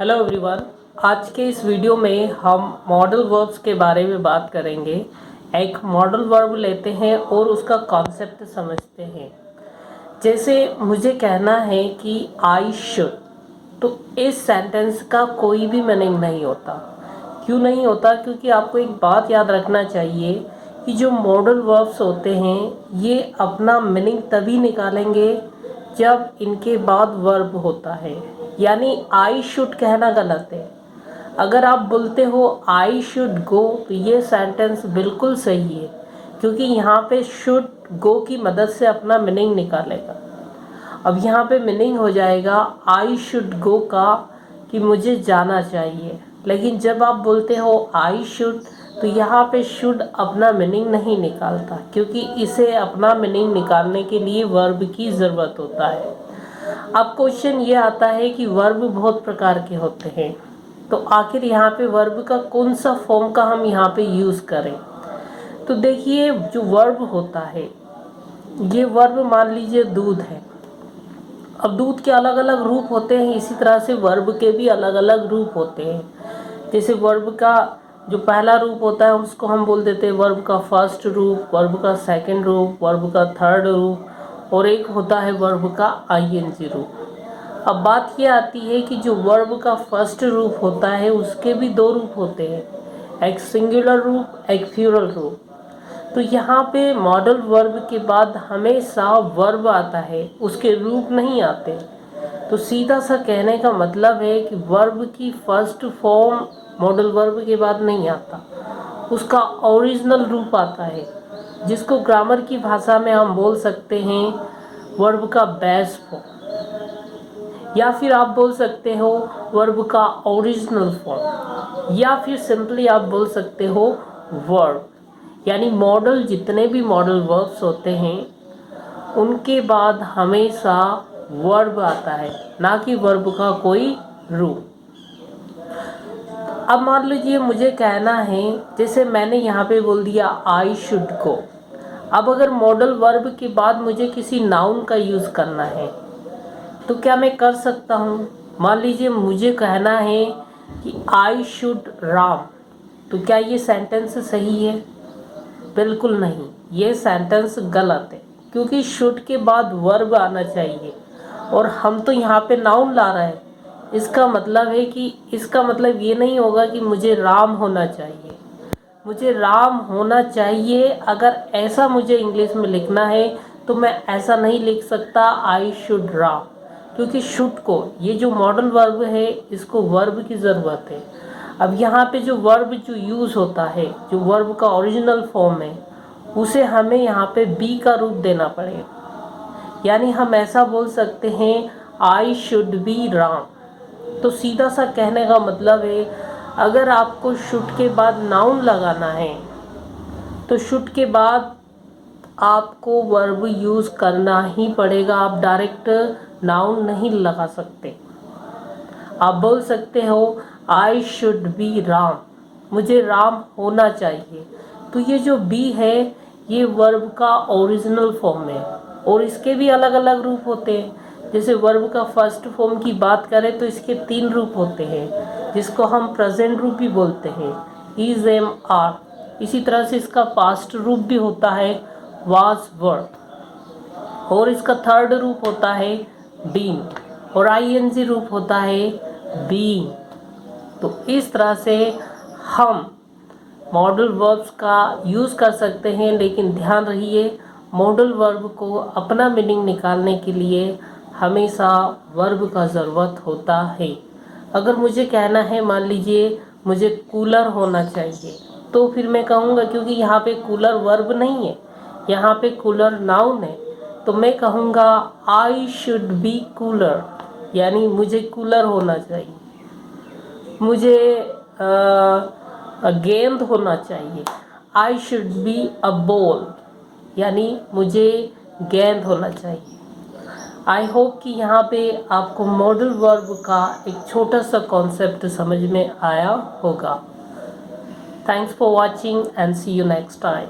Hello everyone. आज के इस वीडियो में हम मॉडल वर्ब्स के बारे में बात करेंगे। एक मॉडल वर्ब लेते हैं और उसका कॉन्सेप्ट समझते हैं। जैसे मुझे कहना है कि आई शुड, तो इस सेंटेंस का कोई भी मीनिंग नहीं होता। क्यों नहीं होता? क्योंकि आपको एक बात याद रखना चाहिए कि जो मॉडल वर्ब्स होते हैं ये अपना मीनिंग तभी निकालेंगे जब इनके बाद वर्ब होता है। यानी आई शुड कहना गलत है। अगर आप बोलते हो आई शुड गो, तो ये सेंटेंस बिल्कुल सही है, क्योंकि यहाँ पे शुड गो की मदद से अपना मीनिंग निकालेगा। अब यहाँ पे मीनिंग हो जाएगा आई शुड गो का कि मुझे जाना चाहिए। लेकिन जब आप बोलते हो आई शुड, तो यहाँ पे शुड अपना मीनिंग नहीं निकालता, क्योंकि इसे अपना मीनिंग निकालने के लिए वर्ब की ज़रूरत होता है। अब क्वेश्चन ये आता है कि वर्ब बहुत प्रकार के होते हैं, तो आखिर यहाँ पे वर्ब का कौन सा फॉर्म का हम यहाँ पे यूज़ करें? तो देखिए, जो वर्ब होता है, ये वर्ब मान लीजिए दूध है। अब दूध के अलग अलग रूप होते हैं, इसी तरह से वर्ब के भी अलग अलग रूप होते हैं। जैसे वर्ब का जो पहला रूप होता है उसको हम बोल देते हैं वर्ब का फर्स्ट रूप, वर्ब का सेकंड रूप, वर्ब का थर्ड रूप, और एक होता है वर्ब का आईएनजी रूप। अब बात ये आती है कि जो वर्ब का फर्स्ट रूप होता है उसके भी दो रूप होते हैं, एक सिंगुलर रूप, एक प्लूरल रूप। तो यहाँ पे मॉडल वर्ब के बाद हमेशा वर्ब आता है, उसके रूप नहीं आते। तो सीधा सा कहने का मतलब है कि वर्ब की फर्स्ट फॉर्म मॉडल वर्ब के बाद नहीं आता, उसका ओरिजिनल रूप आता है, जिसको ग्रामर की भाषा में हम बोल सकते हैं वर्ब का बेस फॉर्म, या फिर आप बोल सकते हो वर्ब का ओरिजिनल फॉर्म, या फिर सिंपली आप बोल सकते हो वर्ब। यानी मॉडल, जितने भी मॉडल वर्ब्स होते हैं उनके बाद हमेशा वर्ब आता है, ना कि वर्ब का कोई रूप। अब मान लीजिए मुझे कहना है, जैसे मैंने यहाँ पे बोल दिया आई शुड गो। अब अगर मॉडल वर्ब के बाद मुझे किसी नाउन का यूज़ करना है तो क्या मैं कर सकता हूँ? मान लीजिए मुझे कहना है कि आई शुड राम, तो क्या ये सेंटेंस सही है? बिल्कुल नहीं, ये सेंटेंस गलत है, क्योंकि शुड के बाद वर्ब आना चाहिए और हम तो यहाँ पे नाउन ला रहे हैं। इसका मतलब है कि इसका मतलब ये नहीं होगा कि मुझे राम होना चाहिए। मुझे राम होना चाहिए, अगर ऐसा मुझे इंग्लिश में लिखना है तो मैं ऐसा नहीं लिख सकता आई शुड राम, क्योंकि शुड को, ये जो मॉडल वर्ब है, इसको वर्ब की ज़रूरत है। अब यहाँ पे जो वर्ब जो यूज़ होता है, जो वर्ब का ओरिजिनल फॉर्म है, उसे हमें यहाँ पे बी का रूप देना पड़ेगा। यानी हम ऐसा बोल सकते हैं आई शुड बी राम। तो सीधा सा कहने का मतलब है, अगर आपको शुड के बाद नाउन लगाना है तो शुड के बाद आपको वर्ब यूज़ करना ही पड़ेगा। आप डायरेक्ट नाउन नहीं लगा सकते। आप बोल सकते हो आई शुड बी राम, मुझे राम होना चाहिए। तो ये जो बी है ये वर्ब का ओरिजिनल फॉर्म है, और इसके भी अलग अलग रूप होते हैं। जैसे वर्ब का फर्स्ट फॉर्म की बात करें तो इसके 3 रूप होते हैं, जिसको हम प्रेजेंट रूप भी बोलते हैं, इज, एम, आर। इसी तरह से इसका पास्ट रूप भी होता है, वाज, वर, और इसका थर्ड रूप होता है बीन, और आईएनजी रूप होता है बीइंग। तो इस तरह से हम मॉडल वर्ब्स का यूज़ कर सकते हैं, लेकिन ध्यान रहिए मॉडल वर्ब को अपना मीनिंग निकालने के लिए हमेशा वर्ब का ज़रूरत होता है। अगर मुझे कहना है, मान लीजिए मुझे कूलर होना चाहिए, तो फिर मैं कहूँगा, क्योंकि यहाँ पे कूलर वर्ब नहीं है, यहाँ पे कूलर नाउन है, तो मैं कहूँगा आई शुड बी कूलर, यानी मुझे कूलर होना चाहिए। मुझे गेंद होना चाहिए, I should be a ball, यानी मुझे गेंद होना चाहिए। आई होप कि यहाँ पे आपको मॉडल वर्ब का एक छोटा सा कॉन्सेप्ट समझ में आया होगा। Thanks for watching and see you next time.